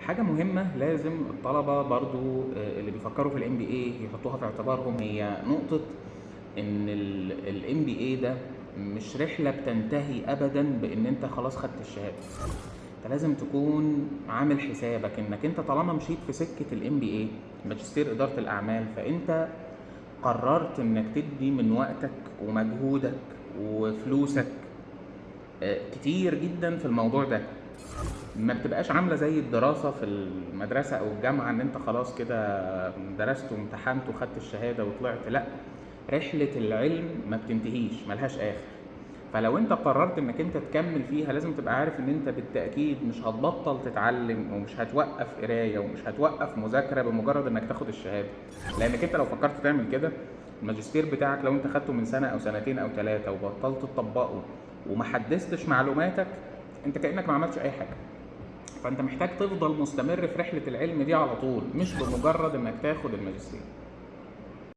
حاجة مهمة لازم الطلبة برضو اللي بيفكروا في الام بي اي يحطوها في اعتبارهم، هي نقطة ان الام بي اي ده مش رحلة بتنتهي ابدا بان انت خلاص خدت الشهادة. انت لازم تكون عامل حسابك انك انت طالما مشيت في سكة الام بي اي، ماجستير ادارة الاعمال، فانت قررت انك تدي من وقتك ومجهودك وفلوسك كتير جدا في الموضوع ده. ما بتبقاش عامله زي الدراسه في المدرسه او الجامعه ان انت خلاص كده درست وامتحنت وخدت الشهاده وطلعت. لا، رحله العلم ما بتنتهيش، ملهاش اخر. فلو انت قررت انك انت تكمل فيها لازم تبقى عارف ان انت بالتاكيد مش هتبطل تتعلم، ومش هتوقف قرايه، ومش هتوقف مذاكره بمجرد انك تاخد الشهاده. لانك انت لو فكرت تعمل كده، الماجستير بتاعك لو انت خدته من سنه او سنتين او ثلاثه وبطلت تطبقه وما حدثتش معلوماتك، انت كانك ما عملتش اي حاجه. فانت محتاج تفضل مستمر في رحله العلم دي على طول، مش بمجرد انك تاخد الماجستير.